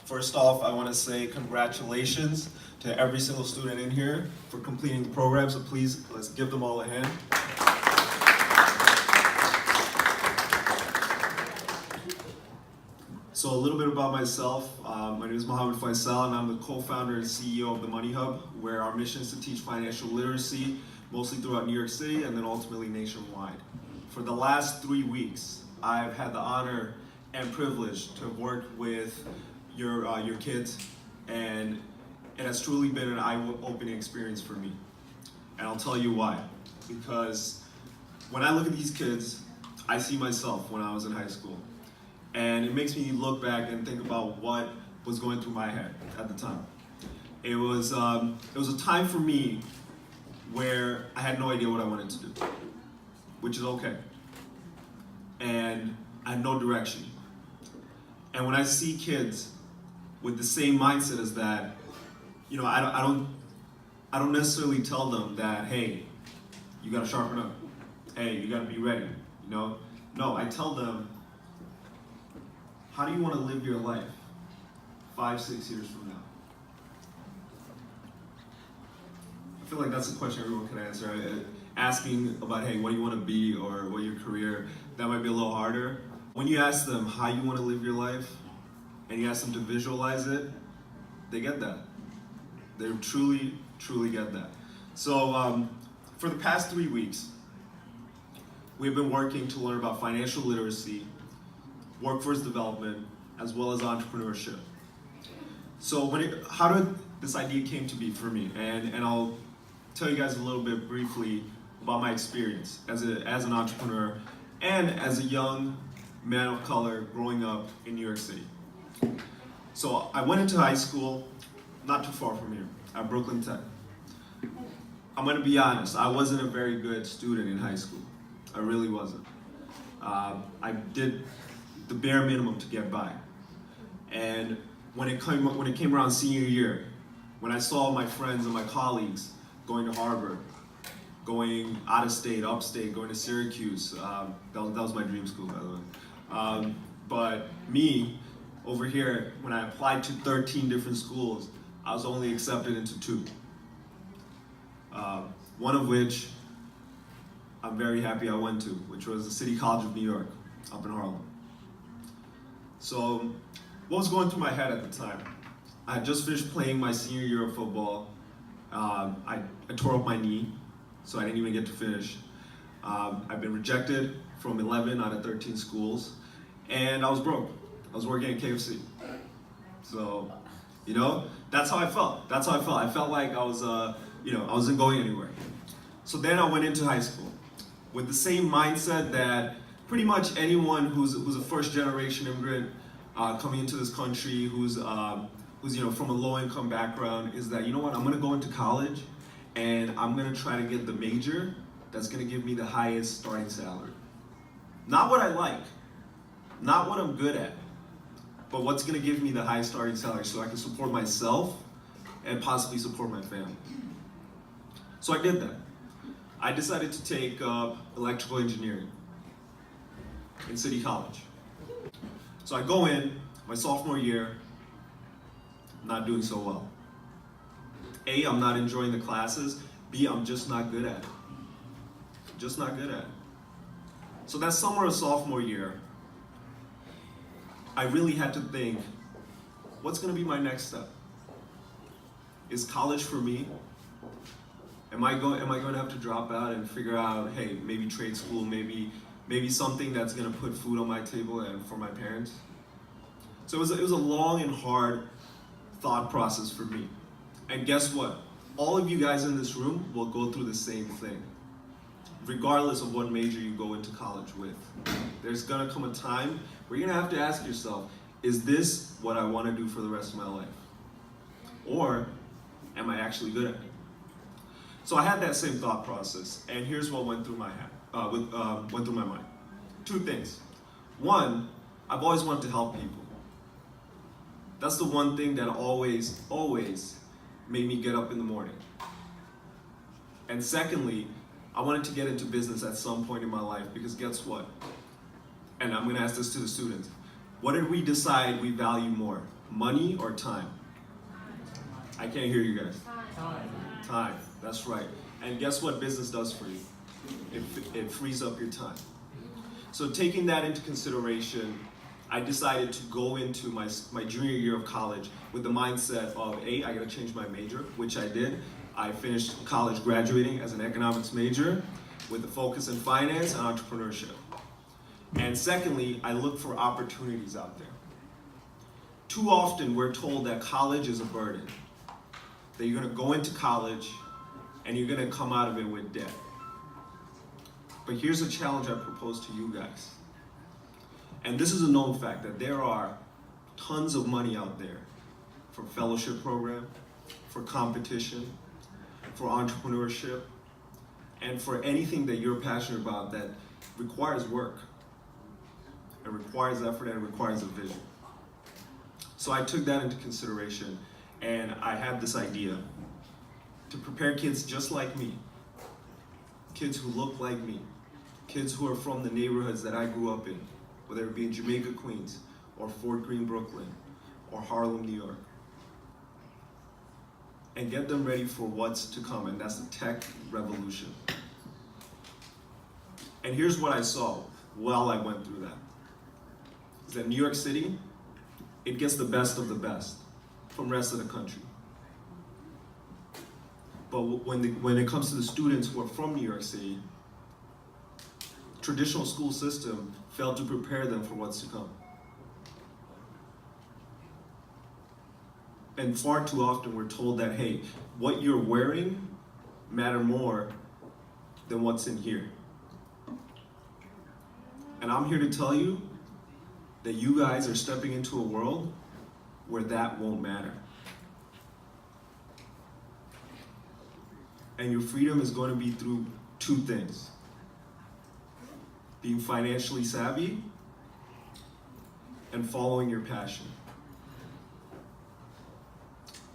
First off, I want to say congratulations to every single student in here for completing the program, so please, let's give them all a hand. So a little bit about myself. My name is Mohammed Faisal, and I'm the co-founder and CEO of the Money Hub, where our mission is to teach financial literacy, mostly throughout New York City and then ultimately nationwide. For the last 3 weeks, I've had the honor and privilege to work with your kids, and it has truly been an eye-opening experience for me. And I'll tell you why. Because when I look at these kids, I see myself when I was in high school. And it makes me look back and think about what was going through my head at the time. It was a time for me where I had no idea what I wanted to do, which is okay. And I had no direction. And when I see kids with the same mindset as that, you know, I don't necessarily tell them that, hey, you gotta sharpen up. Hey, you gotta be ready, you know? No, I tell them, how do you want to live your life 5, 6 years from now? I feel like that's a question everyone can answer. Asking about, hey, what do you want to be or what your career, that might be a little harder. When you ask them how you want to live your life and you ask them to visualize it, they get that. They truly, truly get that. So for the past 3 weeks, we've been working to learn about financial literacy, workforce development, as well as entrepreneurship. So how did this idea came to be for me? And I'll tell you guys a little bit briefly about my experience as an entrepreneur and as a young man of color growing up in New York City. So I went into high school, not too far from here, at Brooklyn Tech. I'm gonna be honest, I wasn't a very good student in high school. I really wasn't. I did the bare minimum to get by. And when it came around senior year, when I saw my friends and my colleagues going to Harvard, going out of state, upstate, going to Syracuse, that was my dream school, by the way. But me, over here, when I applied to 13 different schools, I was only accepted into 2. One of which I'm very happy I went to, which was the City College of New York, up in Harlem. So, what was going through my head at the time? I had just finished playing my senior year of football. I tore up my knee, so I didn't even get to finish. I've been rejected from 11 out of 13 schools, and I was broke. I was working at KFC. So, you know, that's how I felt. That's how I felt. I felt like I was, I wasn't going anywhere. So then I went into high school with the same mindset that pretty much anyone who's a first-generation immigrant coming into this country, who's from a low-income background, is that, you know what, I'm gonna go into college and I'm gonna try to get the major that's gonna give me the highest starting salary. Not what I like, not what I'm good at, but what's gonna give me the highest starting salary so I can support myself and possibly support my family. So I did that. I decided to take electrical engineering in City College. So I go in, my sophomore year, not doing so well. A, I'm not enjoying the classes. B, I'm just not good at it. Just not good at it. So that summer of sophomore year, I really had to think, what's gonna be my next step? Is college for me? Am I going to have to drop out and figure out, hey, maybe trade school, maybe something that's gonna put food on my table and for my parents? So it was a long and hard thought process for me. And guess what? All of you guys in this room will go through the same thing, regardless of what major you go into college with. There's gonna come a time where you're gonna have to ask yourself, is this what I wanna do for the rest of my life? Or am I actually good at it? So I had that same thought process, and here's what went through my mind. 2 things. One, I've always wanted to help people. That's the one thing that always made me get up in the morning. And secondly, I wanted to get into business at some point in my life, because guess what? And I'm gonna ask this to the students. What did we decide we value more? Money or time? I can't hear you guys. Time. Time, that's right. And guess what business does for you? It frees up your time. So taking that into consideration, I decided to go into my junior year of college with the mindset of, I gotta change my major, which I did. I finished college graduating as an economics major with a focus in finance and entrepreneurship. And secondly, I look for opportunities out there. Too often we're told that college is a burden, that you're gonna go into college and you're gonna come out of it with debt. But here's a challenge I propose to you guys. And this is a known fact that there are tons of money out there for fellowship program, for competition, for entrepreneurship, and for anything that you're passionate about that requires work, it requires effort, and it requires a vision. So I took that into consideration, and I had this idea to prepare kids just like me, kids who look like me, kids who are from the neighborhoods that I grew up in, whether it be in Jamaica, Queens, or Fort Greene, Brooklyn, or Harlem, New York, and get them ready for what's to come, and that's the tech revolution. And here's what I saw while I went through that, is that New York City, it gets the best of the best from the rest of the country. But when it comes to the students who are from New York City, traditional school system failed to prepare them for what's to come. And far too often we're told that, hey, what you're wearing matter more than what's in here. And I'm here to tell you that you guys are stepping into a world where that won't matter. And your freedom is going to be through two things: being financially savvy and following your passion.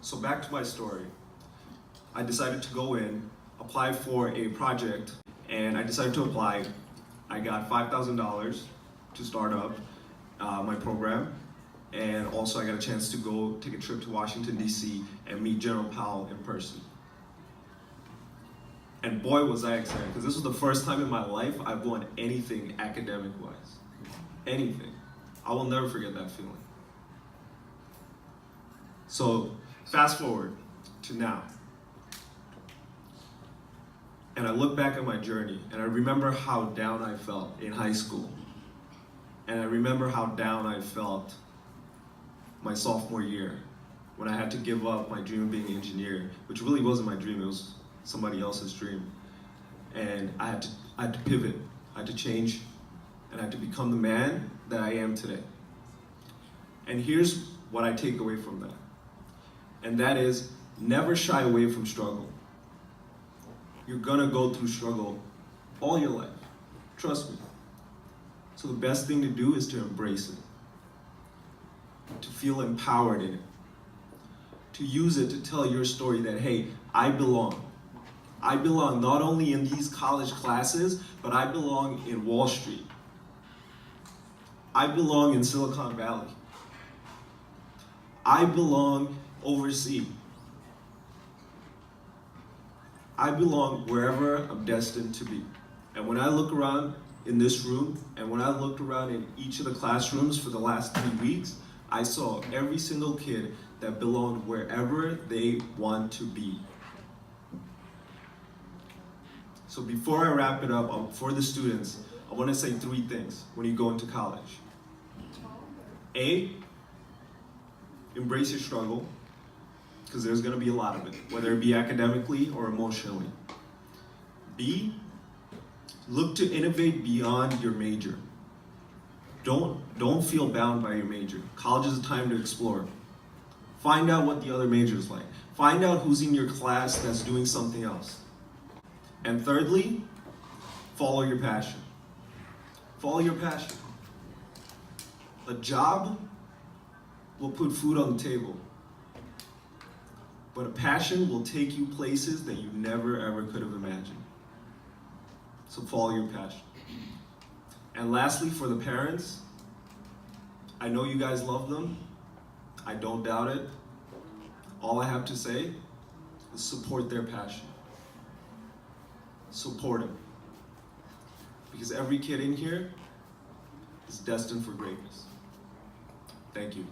So back to my story. I decided to go in, apply for a project, and I decided to apply. I got $5,000 to start up my program, and also I got a chance to go take a trip to Washington, D.C. and meet General Powell in person. And boy was I excited, because this was the first time in my life I've won anything academic-wise. Anything. I will never forget that feeling. So fast forward to now. And I look back at my journey, and I remember how down I felt in high school. And I remember how down I felt my sophomore year, when I had to give up my dream of being an engineer, which really wasn't my dream, it was somebody else's dream. And I had to pivot, I had to change, and I had to become the man that I am today. And here's what I take away from that. And that is, never shy away from struggle. You're gonna go through struggle all your life, trust me. So the best thing to do is to embrace it, to feel empowered in it, to use it to tell your story that, hey, I belong. I belong not only in these college classes, but I belong in Wall Street. I belong in Silicon Valley. I belong overseas. I belong wherever I'm destined to be. And when I look around in this room, and when I looked around in each of the classrooms for the last 3 weeks, I saw every single kid that belonged wherever they want to be. So before I wrap it up, for the students, I want to say 3 things when you go into college. A, embrace your struggle, because there's going to be a lot of it, whether it be academically or emotionally. B, look to innovate beyond your major. Don't feel bound by your major. College is a time to explore. Find out what the other major is like. Find out who's in your class that's doing something else. And thirdly, follow your passion. Follow your passion. A job will put food on the table, but a passion will take you places that you never ever could have imagined. So follow your passion. And lastly, for the parents, I know you guys love them. I don't doubt it. All I have to say is support their passion. Support them. Because every kid in here is destined for greatness. Thank you.